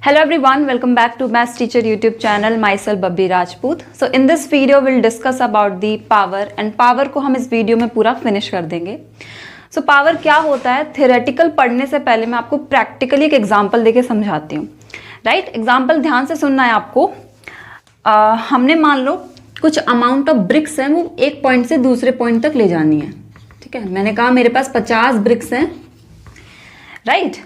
Hello everyone, welcome back to Maths Teacher YouTube channel. Myself Babbi Rajput. So in this video we'll discuss about the power and power को हम इस video में पूरा finish कर देंगे. So power क्या होता है, theoretical पढ़ने से पहले मैं आपको practically एक एग्जाम्पल देके समझाती हूँ. राइट, एग्जाम्पल ध्यान से सुनना है आपको. हमने मान लो कुछ अमाउंट ऑफ ब्रिक्स हैं, वो एक पॉइंट से दूसरे पॉइंट तक ले जानी है. ठीक है, मैंने कहा मेरे पास 50 ब्रिक्स हैं. राइट,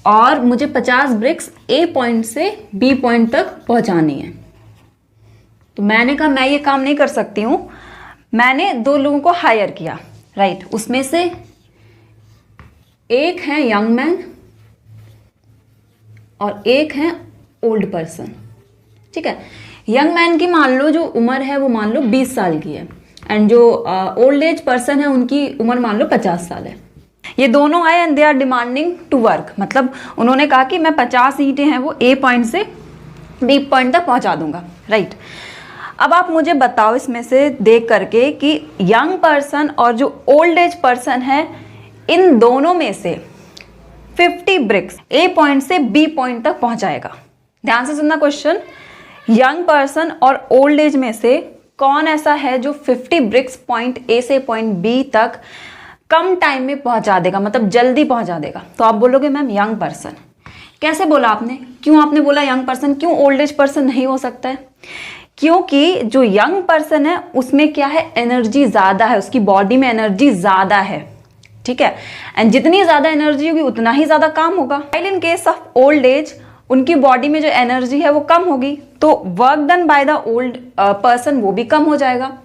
और मुझे 50 ब्रिक्स ए पॉइंट से बी पॉइंट तक पहुंचानी है. तो मैंने कहा मैं ये काम नहीं कर सकती हूं. मैंने दो लोगों को हायर किया. राइट, उसमें से एक है यंग मैन और एक है ओल्ड पर्सन. ठीक है, यंग मैन की मान लो जो उम्र है वो मान लो 20 साल की है, एंड जो ओल्ड एज पर्सन है उनकी उम्र मान लो 50 साल है. ये दोनों आए and they are demanding to work. मतलब उन्होंने कहा कि मैं 50 ईंटें हैं वो ए पॉइंट से बी पॉइंट तक पहुंचा दूंगा. राइट, अब आप मुझे बताओ इसमें से देख करके कि यंग पर्सन और जो ओल्ड एज पर्सन है, इन दोनों में से 50 ब्रिक्स ए पॉइंट से बी पॉइंट तक पहुंचाएगा. ध्यान से सुनना क्वेश्चन. यंग पर्सन और ओल्ड एज में से कौन ऐसा है जो 50 ब्रिक्स पॉइंट ए से पॉइंट बी तक कम टाइम में पहुंचा देगा, मतलब जल्दी पहुंचा देगा? तो आप बोलोगे मैम यंग पर्सन. कैसे बोला आपने? क्यों आपने बोला यंग पर्सन? क्यों ओल्ड एज पर्सन नहीं हो सकता है? क्योंकि जो यंग पर्सन है उसमें क्या है, एनर्जी ज्यादा है, उसकी बॉडी में एनर्जी ज्यादा है. ठीक है, एंड जितनी ज्यादा एनर्जी होगी उतना ही ज्यादा काम होगा. While in case of old age उनकी बॉडी में जो एनर्जी है वो कम होगी, तो work done by the old person वो भी कम हो जाएगा.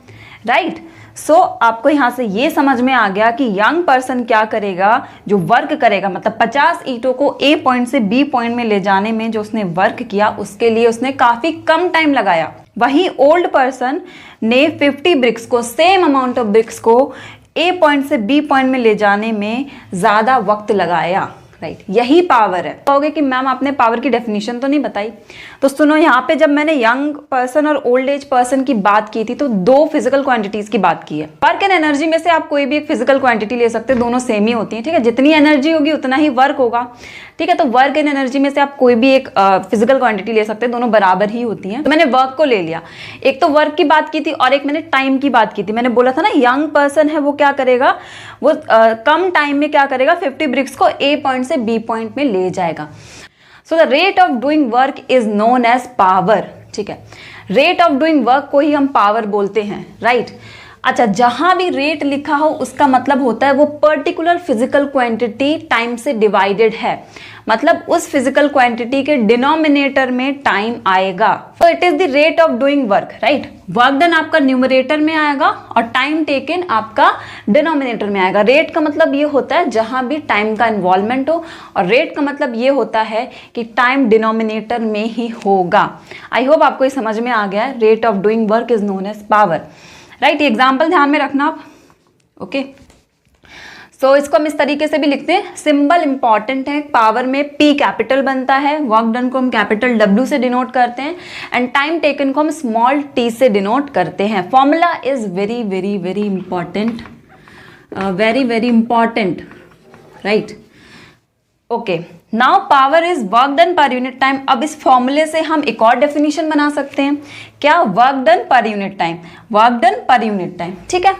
राइट, सो आपको यहां से ये समझ में आ गया कि यंग पर्सन क्या करेगा, जो वर्क करेगा, मतलब 50 ईंटों को ए पॉइंट से बी पॉइंट में ले जाने में जो उसने वर्क किया उसके लिए उसने काफी कम टाइम लगाया. वहीं ओल्ड पर्सन ने 50 ब्रिक्स को, सेम अमाउंट ऑफ ब्रिक्स को ए पॉइंट से बी पॉइंट में ले जाने में ज्यादा वक्त लगाया. राइट, यही पावर है. कहोगे कि मैम आपने पावर की डेफिनेशन तो नहीं बताई. तो सुनो, यहाँ पे जब मैंने यंग पर्सन और ओल्ड एज पर्सन की बात की थी तो दो फिजिकल क्वांटिटीज की बात की है. वर्क एंड एनर्जी में से आप कोई भी एक फिजिकल क्वांटिटी ले सकते हैं, दोनों सेम ही होती है. ठीक है, जितनी एनर्जी होगी उतना ही वर्क होगा. ठीक है, तो वर्क एंड एनर्जी में से आप कोई भी एक फिजिकल क्वांटिटी ले सकते हैं, दोनों बराबर ही होती हैं. तो मैंने वर्क को ले लिया. एक तो वर्क की बात की थी और एक मैंने टाइम की बात की थी. मैंने बोला था ना यंग पर्सन है वो क्या करेगा, वो कम टाइम में क्या करेगा, 50 ब्रिक्स को ए पॉइंट से बी पॉइंट में ले जाएगा. So the rate of doing work is known as power. ठीक है, रेट ऑफ डूइंग वर्क को ही हम पावर बोलते हैं. राइट, अच्छा, जहां भी रेट लिखा हो उसका मतलब होता है वो पर्टिकुलर फिजिकल क्वांटिटी टाइम से डिवाइडेड है, मतलब उस फिजिकल क्वांटिटी के डिनोमिनेटर में टाइम आएगा. तो it is the rate of doing work. Right, work done आपका न्यूमरेटर में आएगा और टाइम टेकन आपका डिनोमिनेटर में आएगा. रेट का मतलब ये होता है जहां भी टाइम का इन्वॉल्वमेंट हो, और रेट का मतलब ये होता है कि टाइम डिनोमिनेटर में ही होगा. आई होप आपको ये समझ में आ गया है. Rate of doing work is known as power. Right, example ध्यान में रखना आप. ओके, सो इसको हम इस तरीके से भी लिखते हैं. सिंबल इंपॉर्टेंट है. पावर में P कैपिटल बनता है, वर्क डन को हम कैपिटल W से डिनोट करते हैं, एंड टाइम टेकन को हम स्मॉल t से डिनोट करते हैं. Formula is very very very important, very very important. Right, okay, now power is work done per unit time. अब इस फॉर्मूले से हम एक और डेफिनेशन बना सकते हैं. क्या? Work done per unit time. Work done per unit time. ठीक है,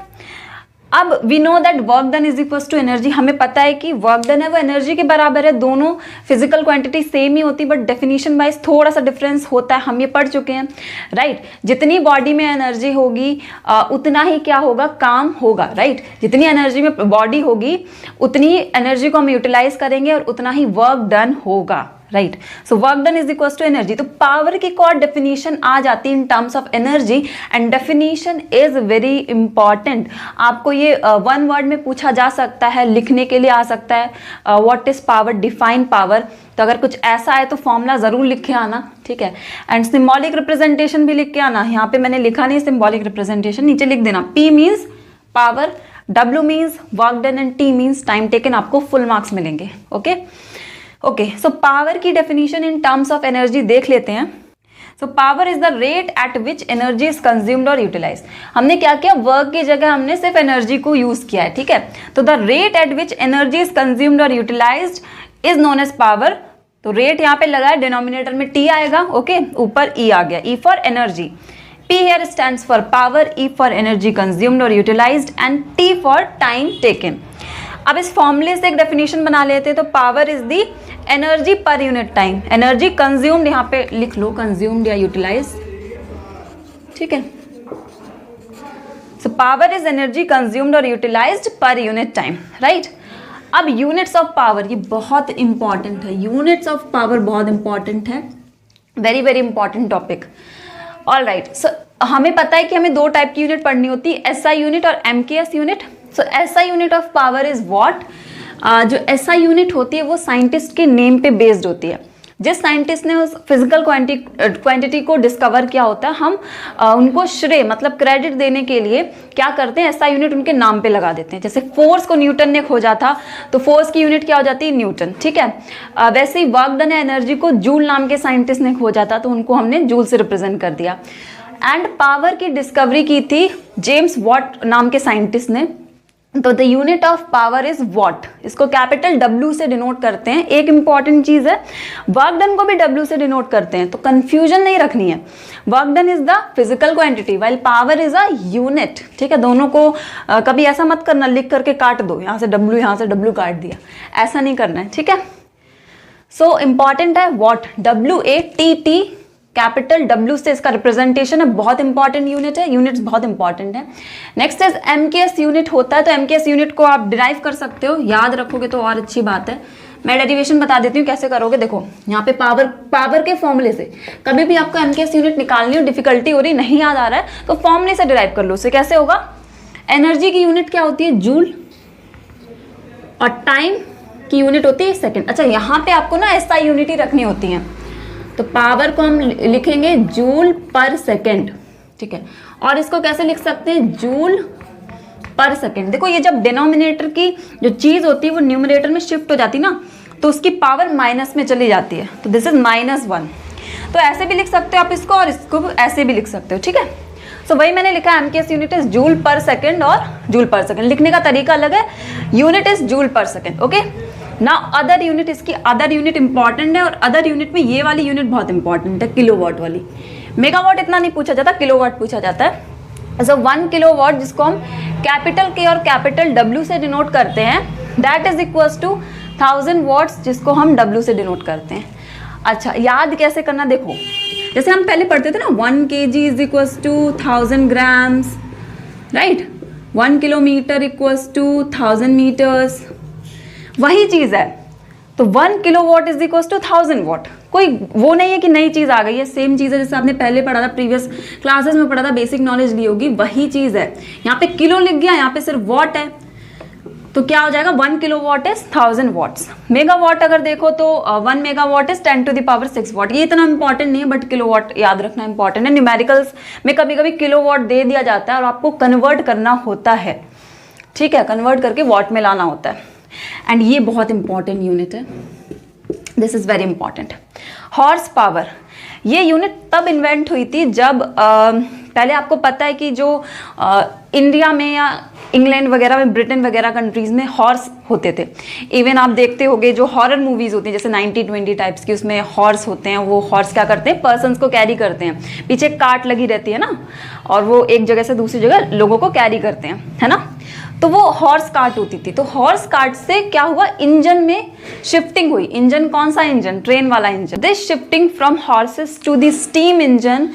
अब we know that work done is equal to energy. हमें पता है कि वर्क डन है वो एनर्जी के बराबर है. दोनों फिजिकल क्वांटिटी सेम ही होती है, बट डेफिनेशन वाइज थोड़ा सा डिफरेंस होता है. हम ये पढ़ चुके हैं. राइट, जितनी बॉडी में एनर्जी होगी उतना ही क्या होगा, काम होगा. राइट, जितनी एनर्जी में बॉडी होगी उतनी एनर्जी को हम यूटिलाइज करेंगे और उतना ही वर्क डन होगा. Right, so work done is equal to energy. तो पावर की एक और डेफिनेशन आ जाती है in terms of energy, and definition is very important. आपको ये वन वर्ड में पूछा जा सकता है, लिखने के लिए आ सकता है. What is power, define power. तो अगर कुछ ऐसा है तो फॉर्मूला जरूर लिख के आना. ठीक है, एंड सिंबॉलिक रिप्रेजेंटेशन भी लिख के आना. यहाँ पे मैंने लिखा नहीं सिंबॉलिक रिप्रेजेंटेशन, नीचे लिख देना. P means power, W means work done and T means time taken. आपको फुल मार्क्स मिलेंगे. ओके ओके, सो पावर की definition in terms of energy देख लेते हैं. सो power is the rate at which energy is consumed और utilise. हमने क्या किया, वर्क की जगह हमने सिर्फ एनर्जी को यूज किया है. ठीक है, तो the rate at which energy is consumed और utilised is known as power. तो रेट यहाँ पे लगा है, डिनोमिनेटर में टी आएगा, ओके, ऊपर ई आ गया, E for energy. P here stands for power, E for energy consumed or utilized and T for time taken. अब इस फॉर्मूले से एक डेफिनेशन बना लेते हैं। तो power is the energy per unit time, energy consumed यहाँ पे लिख लो, कंज्यूम्ड या यूटिलाइज, ठीक है। So power is energy consumed और utilized per unit time, right. अब यूनिट्स ऑफ पावर, ये बहुत इंपॉर्टेंट है, यूनिट्स ऑफ पावर बहुत इंपॉर्टेंट है, very very important topic. All right, so हमें पता है कि हमें दो टाइप की यूनिट पढ़नी होती है, एसआई यूनिट और MKS unit. So SI unit of power is what, जो एसआई यूनिट होती है वो साइंटिस्ट के नेम पे बेस्ड होती है। जिस साइंटिस्ट ने उस फिजिकल क्वांटिटी को डिस्कवर किया होता है, हम उनको श्रेय मतलब क्रेडिट देने के लिए क्या करते हैं, एसआई यूनिट उनके नाम पे लगा देते हैं। जैसे फोर्स को न्यूटन ने खोजा था तो फोर्स की यूनिट क्या हो जाती है, न्यूटन, ठीक है। वैसे ही वर्क डन या एनर्जी को जूल नाम के साइंटिस्ट ने खोजा था तो उनको हमने जूल से रिप्रेजेंट कर दिया। एंड पावर की डिस्कवरी की थी जेम्स वॉट नाम के साइंटिस्ट ने। तो the unit of power is what, इसको कैपिटल W से डिनोट करते हैं। एक इंपॉर्टेंट चीज है, वर्क डन को भी W से डिनोट करते हैं, तो कंफ्यूजन नहीं रखनी है। Work done is the physical quantity while power is a unit, ठीक है। दोनों को कभी ऐसा मत करना लिख करके काट दो, यहाँ से W यहाँ से W काट दिया, ऐसा नहीं करना है, ठीक है। सो इंपॉर्टेंट है वॉट, WATT, कैपिटल W से इसका रिप्रेजेंटेशन है, बहुत इंपॉर्टेंट यूनिट है, यूनिट्स बहुत इंपॉर्टेंट है। नेक्स्ट इज एमकेएस यूनिट होता है, तो एमकेएस यूनिट को आप डिराइव कर सकते हो, याद रखोगे तो और अच्छी बात है। मैं डेरिवेशन बता देती हूँ कैसे करोगे। देखो यहाँ पे पावर के फॉर्मूले से कभी भी आपको एमकेएस यूनिट निकालनी हो, डिफिकल्टी हो रही, नहीं याद आ रहा है तो फॉर्मूले से डिराइव कर लो। उससे कैसे होगा, एनर्जी की यूनिट क्या होती है, जूल, और टाइम की यूनिट होती है सेकेंड। अच्छा, यहाँ पे आपको ना एसआई यूनिट ही रखनी होती है, तो पावर को हम लिखेंगे जूल पर सेकेंड, ठीक है। और इसको कैसे लिख सकते हैं, जूल पर सेकेंड। देखो ये जब डिनोमिनेटर की जो चीज होती है वो न्यूमरेटर में शिफ्ट हो जाती है ना, तो उसकी पावर माइनस में चली जाती है, तो दिस इज -1। तो ऐसे भी लिख सकते हो आप इसको, और इसको ऐसे भी लिख सकते हो, ठीक है। सो वही मैंने लिखा, MKS unit is joule per second और जूल पर सेकेंड, लिखने का तरीका अलग है, unit is joule per second, okay. ना अदर यूनिट, इसकी अदर यूनिट इंपॉर्टेंट है, और अदर यूनिट में ये वाली यूनिट बहुत इंपॉर्टेंट है, किलोवाट वाली। मेगावाट इतना नहीं पूछा जाता, किलोवाट पूछा जाता है। सो 1 किलोवाट जिसको हम कैपिटल K और कैपिटल W से डिनोट करते हैं, that is equals to 1000 watts जिसको हम W से डिनोट करते हैं। अच्छा, याद कैसे करना, देखो जैसे हम पहले पढ़ते थे ना, 1 kg is equals to 1000 grams, right. 1 kilometre equals to 1000 metres, वही चीज है। तो 1 kilowatt is equals to 1000 watt, कोई वो नहीं है कि नई चीज आ गई है, सेम चीज है जैसे आपने पहले पढ़ा था, प्रीवियस क्लासेस में पढ़ा था, बेसिक नॉलेज ली होगी, वही चीज है। यहाँ पे किलो लिख गया, यहाँ पे सिर्फ वॉट है, तो क्या हो जाएगा, 1 किलोवाट इज 1000 वॉट्स। मेगावाट अगर देखो तो 1 मेगावाट इज 10⁻6 वॉट। ये इतना इंपॉर्टेंट नहीं है, बट किलोवाट याद रखना इंपॉर्टेंट है। न्यूमेरिकल्स में कभी कभी किलोवाट दे दिया जाता है और आपको कन्वर्ट करना होता है, ठीक है, कन्वर्ट करके वॉट में लाना होता है। एंड ये बहुत इंपॉर्टेंट यूनिट है, this is very important. Horse power, ये यूनिट तब इन्वेंट हुई थी जब पहले आपको पता है कि जो इंडिया में या इंग्लैंड वगैरह में, ब्रिटेन वगैरह कंट्रीज में हॉर्स होते थे। इवन आप देखते होगे जो हॉरर मूवीज होती हैं जैसे 1920 टाइप्स की, उसमें हॉर्स होते हैं, वो हॉर्स क्या करते हैं, पर्सन्स को कैरी करते हैं, पीछे काट लगी रहती है ना, और वो एक जगह से दूसरी जगह लोगों को कैरी करते हैं, है ना। तो वो हॉर्स कार्ट होती थी। तो हॉर्स कार्ट से क्या हुआ, इंजन में शिफ्टिंग हुई। इंजन कौन सा इंजन, ट्रेन वाला engine. This shifting from horses to the steam engine,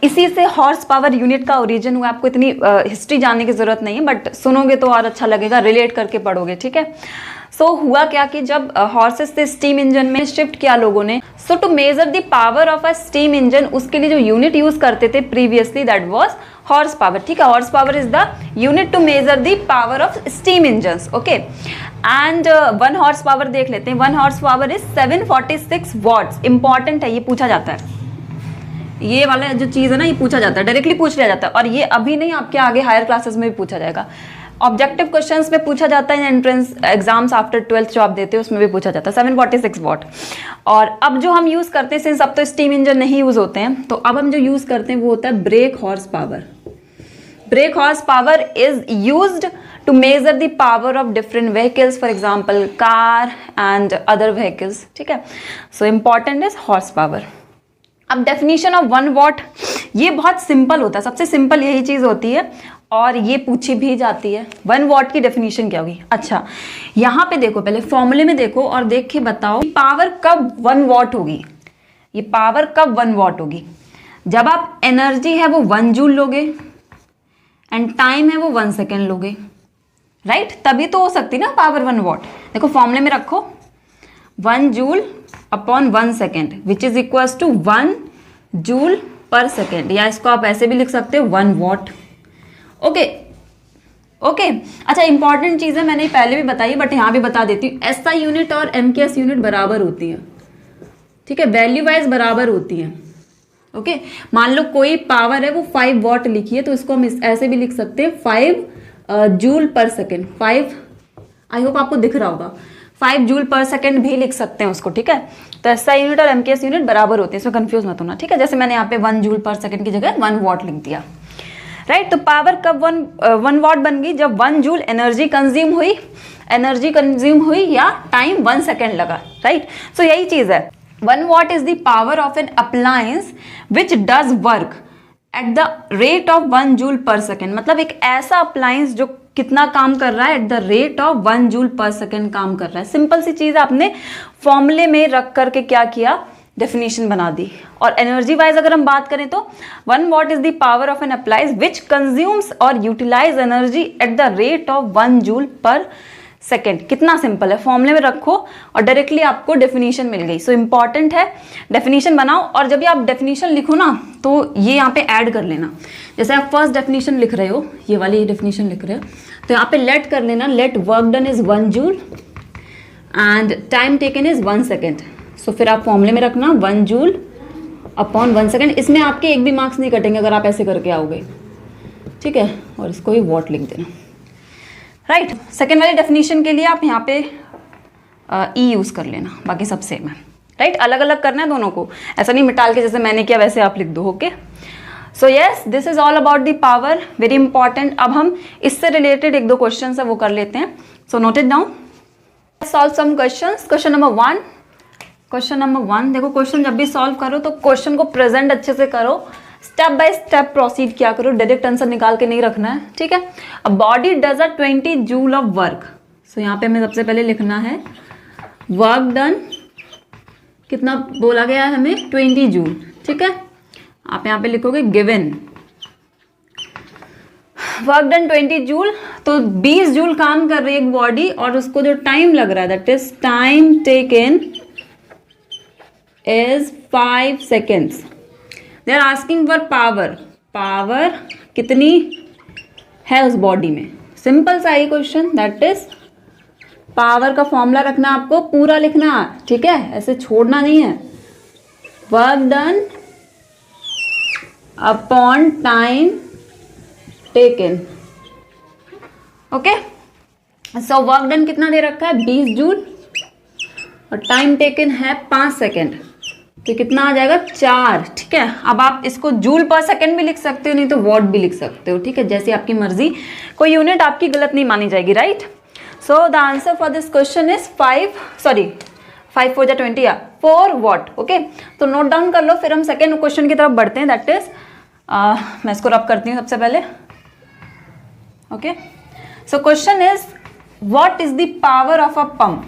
इसी से हॉर्स पावर यूनिट का ओरिजिन हुआ। आपको इतनी हिस्ट्री जानने की जरूरत नहीं है, बट सुनोगे तो और अच्छा लगेगा, रिलेट करके पढ़ोगे, ठीक है। सो हुआ क्या कि जब हॉर्सेस से स्टीम इंजन में शिफ्ट किया लोगों ने, so to measure the power of a steam engine, उसके लिए जो यूनिट यूज करते थे previously, that was horse power, ठीक है। Horse power is the unit to measure the power of steam engines, okay. And 1 horse power देख लेते हैं। 1 horse power is 746 watts. Important है, ये पूछा जाता है, ये वाला जो चीज है ना, ये पूछा जाता है, डायरेक्टली पूछ लिया जाता है, और ये अभी नहीं, आपके आगे हायर क्लासेस में भी पूछा जाएगा। ऑब्जेक्टिव क्वेश्चंस में पूछा जाता है, एंट्रेंस एग्जाम्स आफ्टर 12th जो आप देते हैं उसमें भी पूछा जाता है। 746 वॉट। और अब जो हम यूज करते हैं, सिंस अब तो स्टीम इंजन नहीं यूज होते हैं, तो अब हम जो यूज करते हैं वो होता है break horse power. brake horsepower is used to measure the power of different vehicles, for example car and other vehicles. ठीक है, so important is horsepower. अब डेफिनेशन ऑफ 1 वॉट, ये बहुत सिंपल होता है, सबसे सिंपल यही चीज़ होती है और ये पूछी भी जाती है। 1 वॉट की डेफिनेशन क्या होगी? अच्छा, यहाँ पे देखो, पहले फॉर्मूले में देखो और देख के बताओ पावर कब 1 वॉट होगी। ये पावर कब 1 वॉट होगी? जब आप एनर्जी है वो 1 जूल लोगे एंड टाइम है वो 1 सेकेंड लोगे, राइट? तभी तो हो सकती ना पावर 1 वॉट। देखो फॉर्मूले में रखो 1 joule upon 1 second which is equals to 1 joule per second, या इसको आप ऐसे भी लिख सकते हो 1 वॉट। ओके ओके, अच्छा इंपॉर्टेंट चीज़ है, मैंने पहले भी बताई बट यहाँ भी बता देती हूँ, एसआई यूनिट और एमकेएस यूनिट बराबर होती है, ठीक है, वैल्यू वाइज बराबर होती है। ओके, मान लो कोई पावर है वो 5 वॉट लिखी है तो इसको हम ऐसे भी लिख सकते हैं 5 joule per second. 5, I hope आपको दिख रहा होगा, 5 जूल पर सेकेंड भी लिख सकते हैं उसको, ठीक है। तो एसआई यूनिट और एमकेएस यूनिट बराबर होती है, इसमें कंफ्यूज मत होना, ठीक है। जैसे मैंने यहाँ पे 1 जूल पर सेकेंड की जगह 1 वॉट लिख दिया, राइट। तो पावर कब 1 वॉट बन गई? जब 1 जूल एनर्जी कंज्यूम हुई या टाइम 1 सेकेंड लगा, राइट। सो यही चीज़ है, 1 watt is the power of an appliance which does work at the rate of 1 joule per second। मतलब एक ऐसा अप्लायंस जो कितना काम कर रहा है, eight the rate of 1 joule per second काम कर रहा है। सिंपल सी चीज़ आपने फॉर्मूले में रख करके क्या किया, डेफिनेशन बना दी। और एनर्जी वाइज अगर हम बात करें तो 1 watt is the power of an appliance which consumes और utilize energy at the rate of 1 joule per second. कितना सिंपल है, फॉर्मूले में रखो और डायरेक्टली आपको डेफिनेशन मिल गई। सो इंपॉर्टेंट है, डेफिनेशन बनाओ और जब भी आप डेफिनेशन लिखो ना तो ये यहाँ पे ऐड कर लेना। जैसे आप फर्स्ट डेफिनेशन लिख रहे हो, ये वाली डेफिनेशन लिख रहे हो तो यहाँ पे लेट कर लेना, let work done is 1 joule and time taken is 1 second. So फिर आप फॉर्मूले में रखना 1 जूल अपॉन 1 सेकेंड। इसमें आपके एक भी मार्क्स नहीं कटेंगे अगर आप ऐसे करके आओगे, ठीक है। और इसको ही वॉट लिख देना, राइट। सेकेंड वाली डेफिनेशन के लिए आप यहाँ पे ई यूज़ कर लेना, बाकी सब सेम है, राइट। अलग अलग करना है दोनों को, ऐसा नहीं मिटाल के जैसे मैंने किया वैसे आप लिख दो, okay. So yes, this is all about the power, very important. अब हम इससे रिलेटेड 1-2 क्वेश्चन है वो कर लेते हैं। So note it down, solve some questions. Question number 1, देखो क्वेश्चन जब भी सॉल्व करो तो क्वेश्चन को प्रेजेंट अच्छे से करो, स्टेप बाय स्टेप प्रोसीड किया करो, डायरेक्ट आंसर निकाल के नहीं रखना है, ठीक है। A body does a 20 joule of work. So यहाँ पे हमें सबसे पहले लिखना है वर्क डन, कितना बोला गया है हमें, 20 जूल, ठीक है। आप यहाँ पे लिखोगे गिवन वर्क डन 20 जूल, तो 20 जूल काम कर रही है एक बॉडी और उसको जो टाइम लग रहा है that is time taken is 5 seconds. They are asking for power कितनी है उस बॉडी में। सिंपल सा ही क्वेश्चन, दैट इज पावर का फॉर्मूला रखना, आपको पूरा लिखना, ठीक है, ऐसे छोड़ना नहीं है। Work done upon time taken, okay. सो वर्क डन कितना दे रखा है, 20 जूल और टाइम टेकन है 5 सेकेंड, तो कितना आ जाएगा 4, ठीक है। अब आप इसको जूल पर सेकेंड भी लिख सकते हो, नहीं तो वॉट भी लिख सकते हो, ठीक है, जैसे आपकी मर्जी, कोई यूनिट आपकी गलत नहीं मानी जाएगी, right. So the answer for this question is 5 4 20 या 4 वॉट, ओके। तो नोट डाउन कर लो, फिर हम सेकेंड क्वेश्चन की तरफ बढ़ते हैं, दैट इज मैं इसको रब करती हूँ सबसे पहले, okay. So question is what is the power of a pump.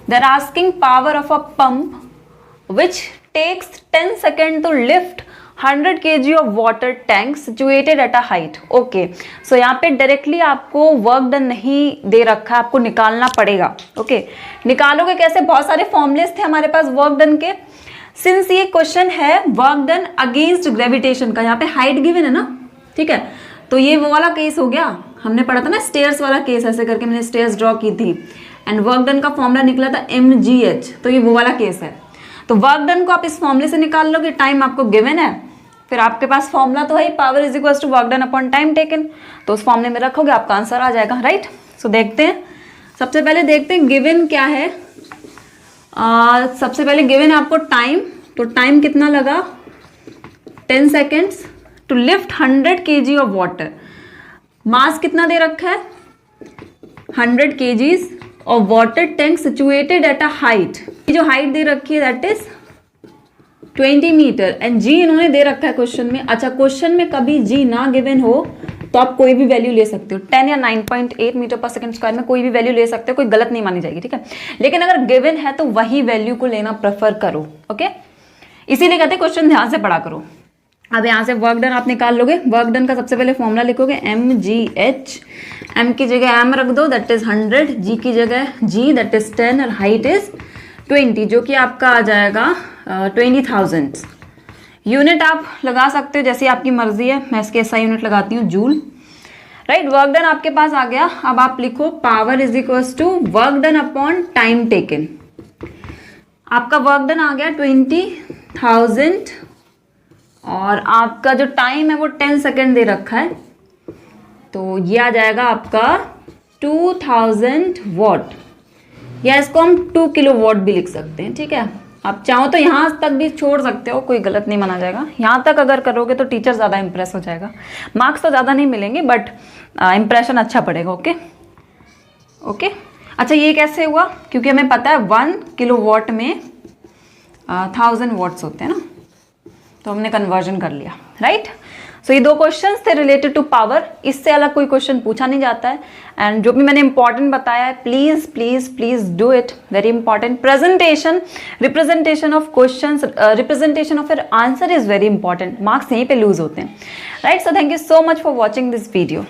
They are asking power of a pump which takes 10 seconds to lift 100 kg of water tank situated at a height, okay। so यहाँ पे directly आपको work done नहीं दे रखा, आपको निकालना पड़ेगा, okay. निकालोगे कैसे, बहुत सारे फॉर्मुलेस थे हमारे पास वर्क डन के। सिंस ये क्वेश्चन है वर्क डन अगेंस्ट ग्रेविटेशन का, यहाँ पे हाइट गिवन है ना, ठीक है, तो ये वो वाला केस हो गया, हमने पढ़ा था ना स्टेयर्स वाला केस, ऐसे करके मैंने स्टेयर्स ड्रॉ की थी एंड वर्क डन का फॉर्मूला निकला था mgh, तो ये वो वाला केस है। तो वर्क डन को आप इस फॉर्मूले से निकाल लोगे, टाइम आपको गिवन है, फिर आपके पास फॉर्मूला तो है power is equal to work done upon time taken, तो उस फॉर्मूले में रखोगे आपका आंसर आ जाएगा, राइट। सो देखते हैं, सबसे पहले देखते हैं गिवन क्या है। सबसे पहले गिवन है आपको टाइम, तो टाइम कितना लगा 10 seconds to lift 100 kg of water. Mass कितना दे रखा है 100 kgs और water tank situated at a height, जो हाइट दे रखी है that is 20 meter and g इन्होंने दे रखा है क्वेश्चन में। अच्छा क्वेश्चन में कभी जी ना गिवन हो तो आप कोई भी वैल्यू ले सकते हो, 10 या 9.8 मीटर पर सेकंड स्क्वायर में कोई भी वैल्यू ले सकते हो, कोई गलत नहीं मानी जाएगी, ठीक है। लेकिन अगर गिवन है तो वही वैल्यू को लेना प्रेफर करो, ओके। इसीलिए कहते हैं क्वेश्चन ध्यान से पढ़ा करो। अब यहाँ से वर्क डन आप निकाल लोगे। वर्क डन का सबसे पहले फॉर्मूला लिखोगे mgh, m की जगह m रख दो दैट इज 100, g की जगह g दैट इज 10 और हाइट इज 20 जो कि आपका आ जाएगा 20,000। यूनिट आप लगा सकते हो जैसी आपकी मर्जी है, मैं इसके SI यूनिट लगाती हूँ जूल, राइट। वर्क डन आपके पास आ गया। अब आप लिखो power is equals to work done upon time taken. आपका वर्क डन आ गया 20,000 और आपका जो टाइम है वो 10 सेकेंड दे रखा है, तो ये आ जाएगा आपका 2000 वॉट, या इसको हम 2 किलो वॉट भी लिख सकते हैं, ठीक है। आप चाहो तो यहाँ तक भी छोड़ सकते हो, कोई गलत नहीं माना जाएगा। यहाँ तक अगर करोगे तो टीचर ज़्यादा इंप्रेस हो जाएगा। मार्क्स तो ज़्यादा नहीं मिलेंगे बट इंप्रेशन अच्छा पड़ेगा, ओके ओके। अच्छा ये कैसे हुआ, क्योंकि हमें पता है 1 किलो वॉट में 1000 वॉट्स होते हैं ना, तो हमने कन्वर्जन कर लिया, राइट। सो ये 2 क्वेश्चंस थे रिलेटेड टू पावर, इससे अलग कोई क्वेश्चन पूछा नहीं जाता है। एंड जो भी मैंने इंपॉर्टेंट बताया है please please please do it, very important. Presentation, representation of questions, representation of your answer is very important. Marks यहीं पे लूज होते हैं, right. So thank you so much for watching this video.